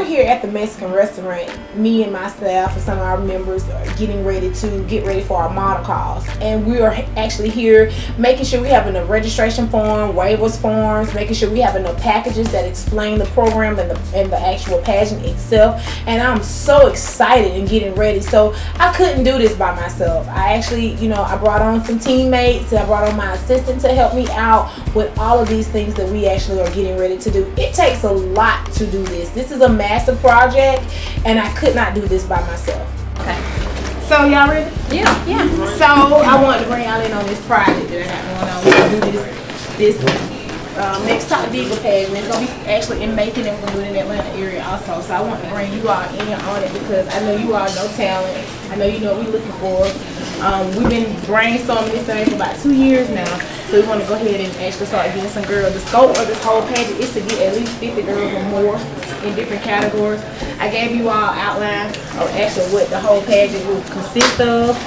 here at the Mexican restaurant. Me and my staff and some of our members are getting ready to get ready for our model calls, and we are actually here making sure we have enough registration form, waivers forms, making sure we have enough packages that explain the program and the actual pageant itself. And I'm so excited and getting ready. So I couldn't do this by myself. I actually, I brought on some teammates. I brought on my assistant to help me out with all of these things that we actually are getting ready to do. It takes a lot to do this. This is a massive project, and I could not do this by myself. Okay. So y'all ready? Yeah. So I wanted to bring y'all in on this project that I got going on. We're gonna do this Next Top Diva pageant. It's gonna be actually in Macon, and we're gonna do it in the Atlanta area also. So I want to bring you all in on it because I know you all know talent. I know you know what we're looking for. We've been brainstorming this thing for about 2 years now. So we want to go ahead and actually start getting some girls. The scope of this whole pageant is to get at least 50 girls or more in different categories. I gave you all an outline of actually what the whole pageant will consist of.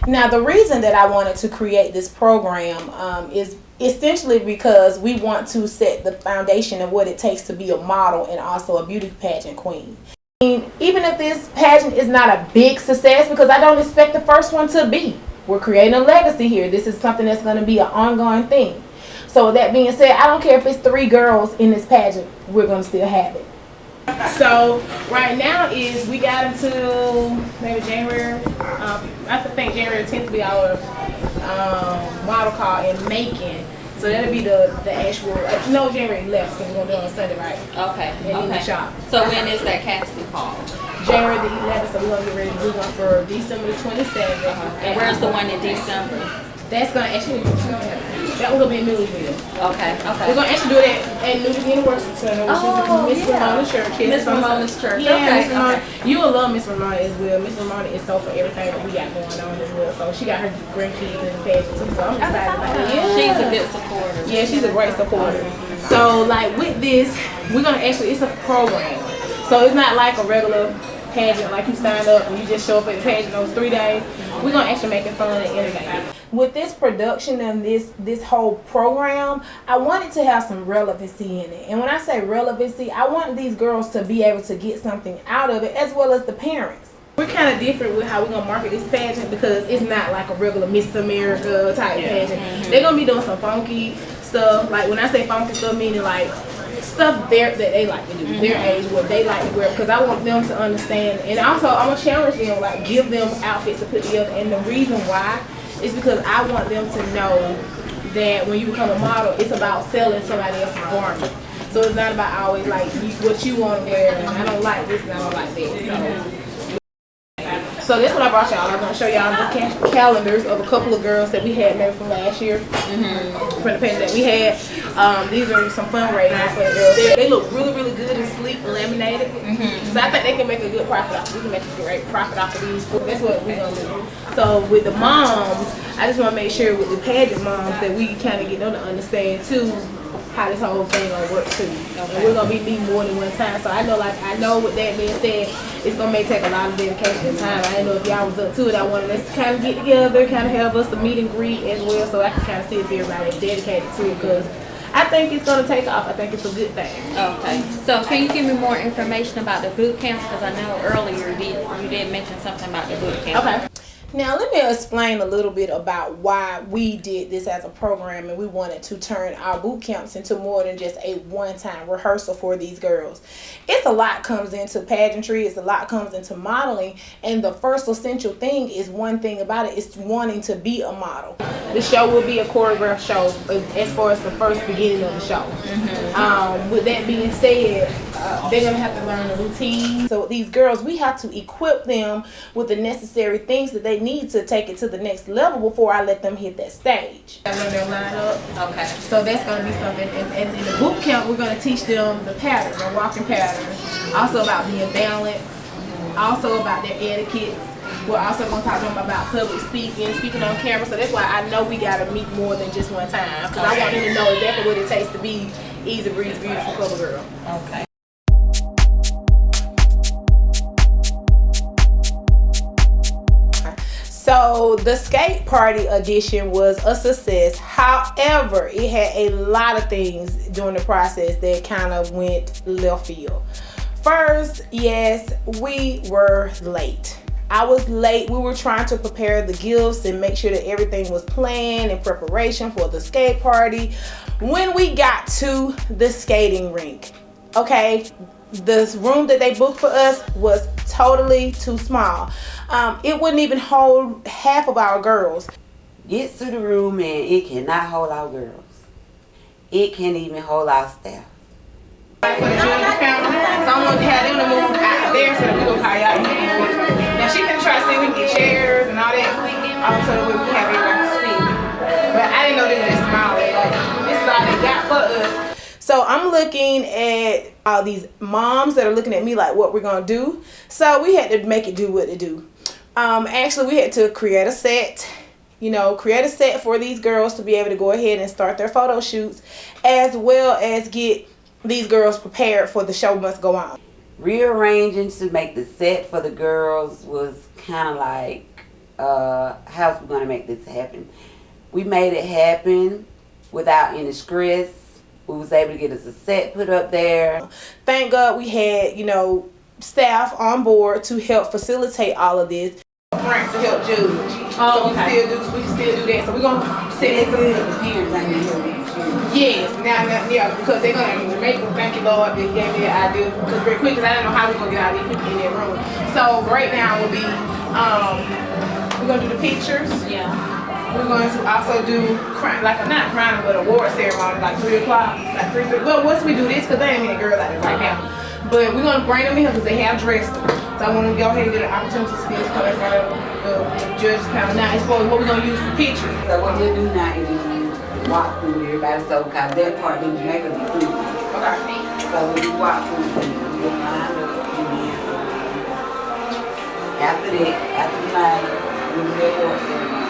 Now, the reason that I wanted to create this program is essentially because we want to set the foundation of what it takes to be a model and also a beauty pageant queen. Even if this pageant is not a big success, because I don't expect the first one to be. We're creating a legacy here. This is something that's going to be an ongoing thing. So with that being said, I don't care if it's 3 girls in this pageant, we're going to still have it. So right now is we got until maybe January. I think January 10th will be our model call in Macon. So that'll be the actual, no, January 11th, because we're going to do it on Sunday, right? Okay. And in the shop. So when is that casting call? January the 11th, so we're going to get ready to do one for December the 27th. And where's the one in December? That's going to actually, that one's going to be in Millville. Okay. We're going to actually do that at New University Center, which is Miss Ramona's church. Miss Ramona's church. Yeah, Miss Ramona. You will love Miss Ramona as well. Miss Ramona is so for everything that we got going on as well. So she got her grandkids in the pageant too, so I'm excited about that. Yeah. She's a good supporter. Yeah, she's a great supporter. So like with this, we're going to actually, it's a program. So it's not like a regular pageant, like you sign up and you just show up at the pageant those 3 days. We're going to actually make it fun and entertaining. With this production and this whole program, I wanted to have some relevancy in it. And when I say relevancy, I want these girls to be able to get something out of it, as well as the parents. We're kind of different with how we're going to market this pageant because it's not like a regular Miss America type pageant. They're going to be doing some funky stuff. Like when I say funky stuff, meaning like stuff that they like to do, their age, what they like to wear, because I want them to understand. And also I'm going to challenge them, like give them outfits to put together. And the reason why is because I want them to know that when you become a model, it's about selling somebody else's garment. So it's not about always like what you want to wear, and I don't like this and I don't like that. So this is what I brought y'all. I'm going to show y'all the calendars of a couple of girls that we had maybe from last year, from the pageant that we had. These are some fundraisers for the girls. They look really, really good and sleek and laminated. So I think they can make a good profit off. We can make a great profit off of these. That's what we're going to do. So with the moms, I just want to make sure with the pageant moms that we kind of get them to understand too how this whole thing gonna work too. And we're gonna be meeting more than one time. So I know with that being said, it's gonna may take a lot of dedication and time. I didn't know if y'all was up to it. I wanted us to kind of get together, kind of have us a meet and greet as well, so I can kind of see if everybody is dedicated to it, because I think it's gonna take off. I think it's a good thing. Okay. So can you give me more information about the boot camp? Because I know earlier you did mention something about the boot camp. Okay. Now let me explain a little bit about why we did this as a program, and we wanted to turn our boot camps into more than just a one-time rehearsal for these girls. It's a lot comes into pageantry, it's a lot comes into modeling, and the first essential thing is one thing about it is wanting to be a model. The show will be a choreographed show as far as the first beginning of the show. With that being said, they're going to have to learn a routine. So these girls, we have to equip them with the necessary things that they need to take it to the next level before I let them hit that stage. I learn their line up. Okay. So that's going to be something. And in the boot camp, we're going to teach them the pattern, their walking pattern. Also about being balanced. Also about their etiquette. We're also going to talk to them about public speaking on camera. So that's why I know we got to meet more than just one time. Because I want them to know exactly what it takes to be easy breezy, beautiful cover girl. Okay. So the skate party edition was a success. However, it had a lot of things during the process that kind of went left field. First, yes, we were late. I was late. We were trying to prepare the gifts and make sure that everything was planned in preparation for the skate party. When we got to the skating rink, okay, the room that they booked for us was totally too small. It wouldn't even hold half of our girls. Get to the room and it cannot hold our girls. It can't even hold our staff. For the judges panel, so I'm gonna have them to move out there so that we gonna call y'all in. Now she can try to see if we can get chairs and all that, so that we can have everybody to see. But I didn't know they were that small. Like, this is all they got for us. So I'm looking at all these moms that are looking at me like what we're gonna do. So we had to make it do what it do. Actually, we had to create a set. Create a set for these girls to be able to go ahead and start their photo shoots, as well as get these girls prepared for the show must go on. Rearranging to make the set for the girls was kind of like, how's we gonna make this happen? We made it happen without any stress. We was able to get us a set put up there. Thank God we had, staff on board to help facilitate all of this. Friends to help judge. Oh, so we can still do that. So we're gonna set it good. The parents ain't here. Yes, now, because they're gonna make them thank you, Lord, that gave me the idea. Because very quick, because I didn't know how we're gonna get all these people in that room. So right now will be, we're gonna do the pictures. Yeah. We're going to also do not crowning, but award ceremony, like 3 o'clock, like 3:30. Well, once we do this, because there ain't many girls out there right now. But we're gonna bring them in here because they have dressed them. So I want to go ahead and get an opportunity to see us come in front of the judges panel. Now, as far as what we're gonna use for pictures. So what we'll do now is walk through everybody. So cause that part didn't make us be through. Okay. So we'll walk through. We'll line up and then after that, after the line, we'll do the award ceremony.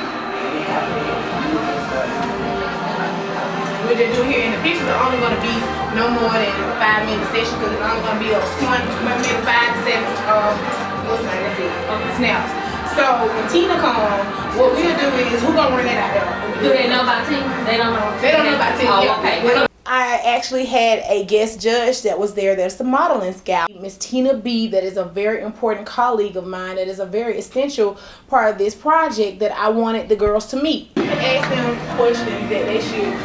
We're just doing here, and the pictures are only going to be no more than a 5-minute session because it's only going to be a 5 to 7 snaps. So when Tina comes, what we'll do is we're going to run that out there. Do they know about Tina? They don't know. They don't know about Tina. Oh, okay. I actually had a guest judge that was there. That's the modeling scout, Miss Tina B. That is a very important colleague of mine. That is a very essential part of this project that I wanted the girls to meet. Ask them questions that they should.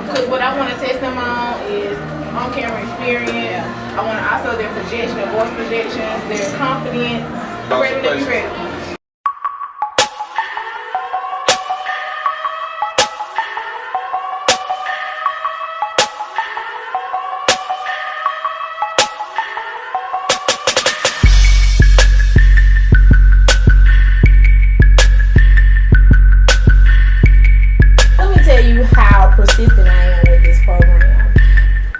Because what I want to test them on is on-camera experience. I want to also their projection, their voice projections, their confidence. Ready. Persistent I am with this program.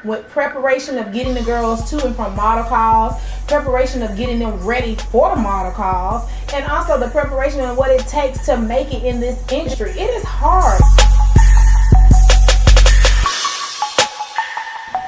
With preparation of getting the girls to and from model calls, preparation of getting them ready for the model calls, and also the preparation of what it takes to make it in this industry. It is hard.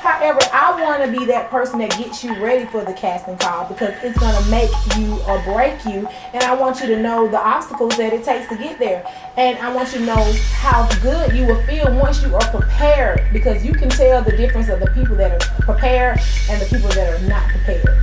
However, I want to be that person that gets you ready for the casting call because it's going to make you or break you, and I want you to know the obstacles that it takes to get there, and I want you to know how good you will feel once you are prepared, because you can tell the difference of the people that are prepared and the people that are not prepared.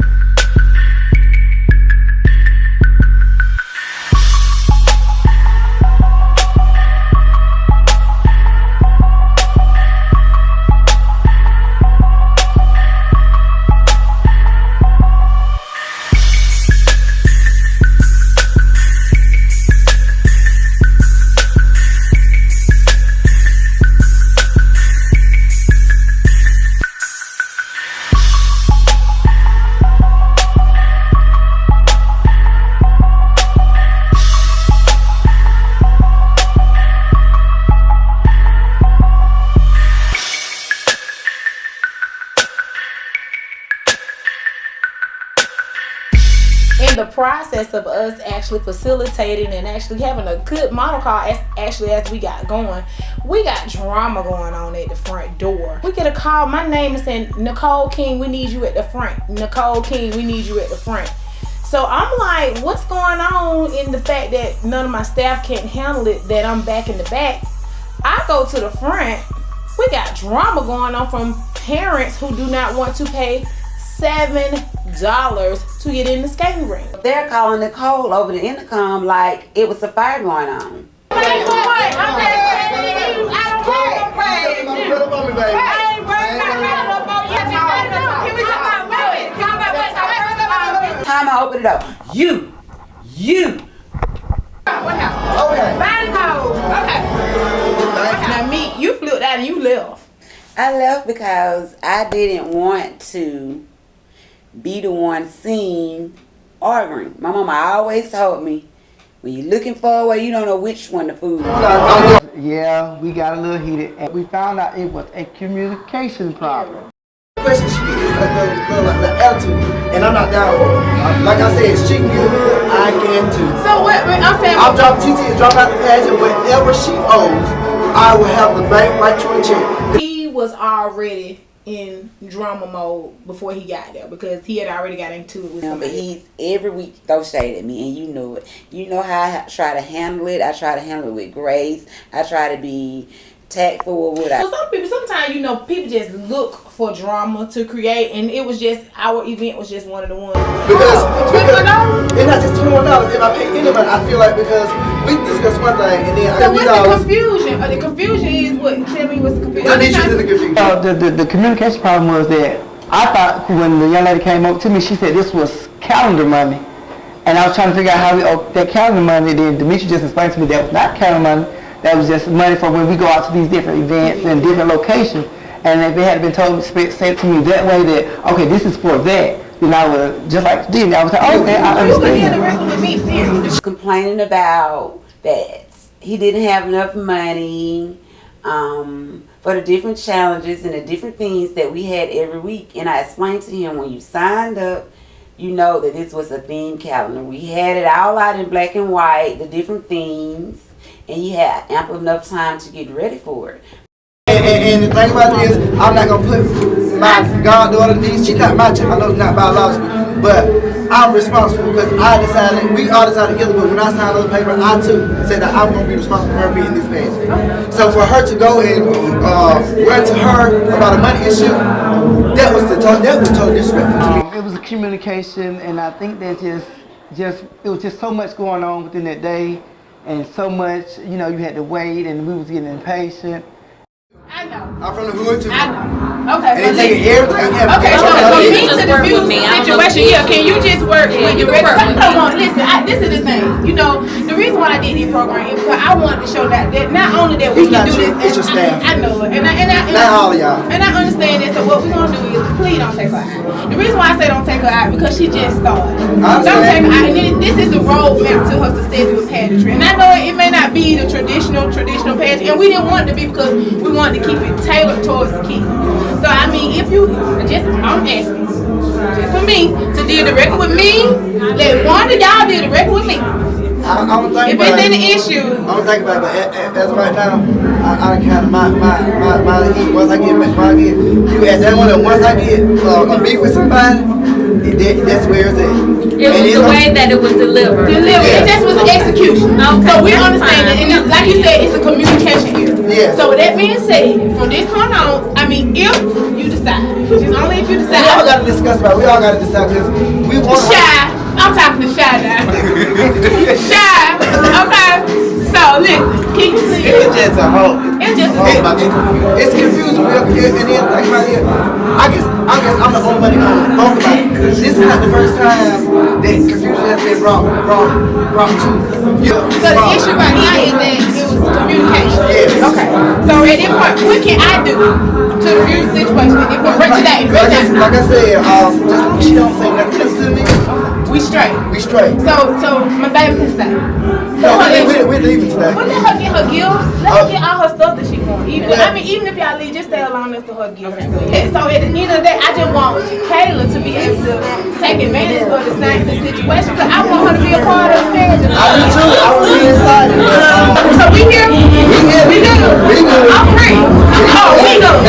In the process of us actually facilitating and actually having a good model call as we got going, we got drama going on at the front door. We get a call, my name is saying, Nicole King, we need you at the front. Nicole King, we need you at the front. So I'm like, what's going on in the fact that none of my staff can't handle it, that I'm back in the back? I go to the front. We got drama going on from parents who do not want to pay $7 to get in the skating ring. They're calling Nicole over the intercom like it was a fire going on. Time I open it up. You. What happened? Okay. Now me, you flipped out and you left. I left because I didn't want to be the one seen arguing. My mama always told me, when you're looking for a way, you don't know which one to fool. Yeah, we got a little heated, and we found out it was a communication problem. Question she is the attitude, and I'm not down for it. Like I said, she can get hood, I can too. So what? I'm saying, I'll drop TT, drop out the pageant, whatever she owes, I will have the bank right to a check. he was already in drama mode before he got there because he had already got into it with But somebody. he's every week throw shade at me, and you know it. You know how I try to handle it. I try to handle it with grace. I try to be tactful with what I. So sometimes people just look for drama to create, and it was just our event was just one of the ones. Because it's not just $21. If I pay anybody, I feel like because we discuss one thing and then So what's the confusion? The confusion is what? Tell me what's the confusion. The communication problem was that I thought when the young lady came up to me, she said this was calendar money. And I was trying to figure out how we owe that calendar money. Then Demetri just explained to me that was not calendar money. That was just money for when we go out to these different events and different locations. And if it had been said to me that way that, okay, this is for that, then I would, just like Steve, I was like, okay, I understand. Complaining about that he didn't have enough money for the different challenges and the different things that we had every week. And I explained to him, when you signed up, you know that this was a theme calendar. We had it all out in black and white, the different themes, and you had ample enough time to get ready for it. And the thing about it is, I'm not going to put my goddaughter, she's not my child, I know it's not biological, but I'm responsible because we all decided together, but when I signed the paper, I too said that I'm going to be responsible for her being this page. So for her to go and run to her about a money issue, that was totally disrespectful to me. It was a communication, and I think that it was just so much going on within that day, and so much, you had to wait, and we was getting impatient. I know. I'm from the hood too. I know. Okay. And they taking everything. Okay, so for me to diffuse the situation, can you just work with the regular? Come on, listen. This is the thing. The reason why I did this program is because I wanted to show that not only that we can do this. It's your staff. I know it, and not all of y'all. And I understand that. So what we're gonna do is, please don't take her out. The reason why I say don't take her out because she just started. Don't take her out. And this is the roadmap to her success with pageantry. And I know it may not be the traditional pageant, and we didn't want it to be because we wanted to keep it tailored towards the kids. So I mean, I'm asking, just for me to deal directly with me, let one of y'all deal directly with me. If it's any issue, I don't think about it, but as of right now, I kind of my heat. Once I get you at that one, and once I get a meet with somebody, that's where it's at. It was the way that it was delivered. It just was an execution. Okay, so we understand it, and it's, like you said, it's a communication here. Yeah. So with that being said, from this point on, I mean, if you decide, which is only if you decide. We all got to discuss about it. We all got to decide because we want Shy. I'm talking to Shy now. Shy. Okay. So listen, keep it's just a whole. It's just a whole. It's confusing. And then think about it. I guess I'm the only one going to talk about it. This is not the first time that confusion has been brought to. So the issue right now is that it was communication. Yes. Okay. So at this point, what can I do to review the situation at this point? Right today. Like I said, just she don't say nothing else to me. We straight. So my baby can stay. No, we're leaving today. Well, let her get her gifts. Let her get all her stuff that she wants. Even if y'all leave, just stay along next to her gifts. Okay. So at the end of the day, I just want Kayla to be able to take advantage of the same situation because I want her to be a part of the pageant. I do too. I was really excited. So we here? We good. I'm free. Oh, we good.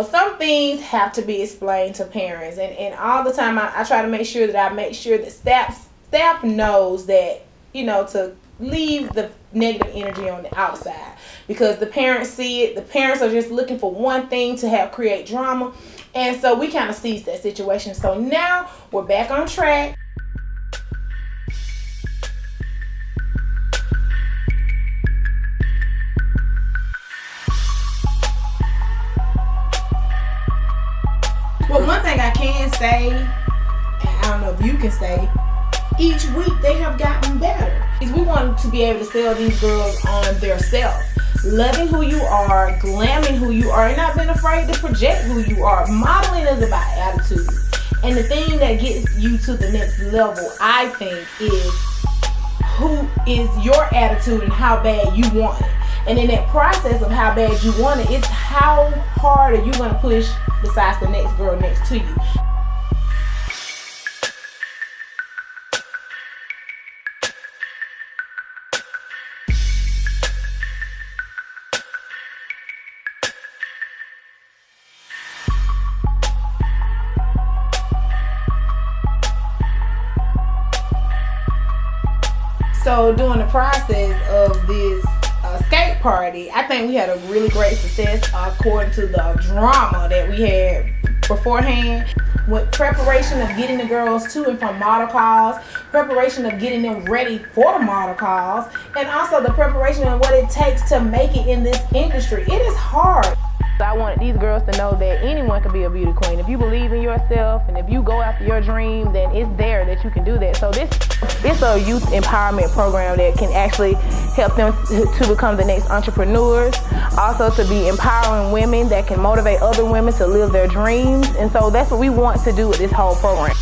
know, some things have to be explained to parents, and all the time I try to make sure that staff knows that, you know, to leave the negative energy on the outside, because the parents see it. The parents are just looking for one thing to create drama, and so we kind of seized that situation. So now we're back on track. Well, one thing I can say, and I don't know if you can say, each week they have gotten better. We want to be able to sell these girls on their self. Loving who you are, glamming who you are, and not being afraid to project who you are. Modeling is about attitude. And the thing that gets you to the next level, I think, is who is your attitude and how bad you want it. And in that process of how bad you want it, it's how hard are you going to push besides the next girl next to you. So during the process of this skate party, I think we had a really great success according to the drama that we had beforehand. With preparation of getting the girls to and from model calls, preparation of getting them ready for the model calls, and also the preparation of what it takes to make it in this industry. It is hard. I wanted these girls to know that anyone can be a beauty queen. If you believe in yourself and if you go after your dream, then it's there that you can do that. So it's a youth empowerment program that can actually help them to become the next entrepreneurs. Also to be empowering women that can motivate other women to live their dreams. And so that's what we want to do with this whole program.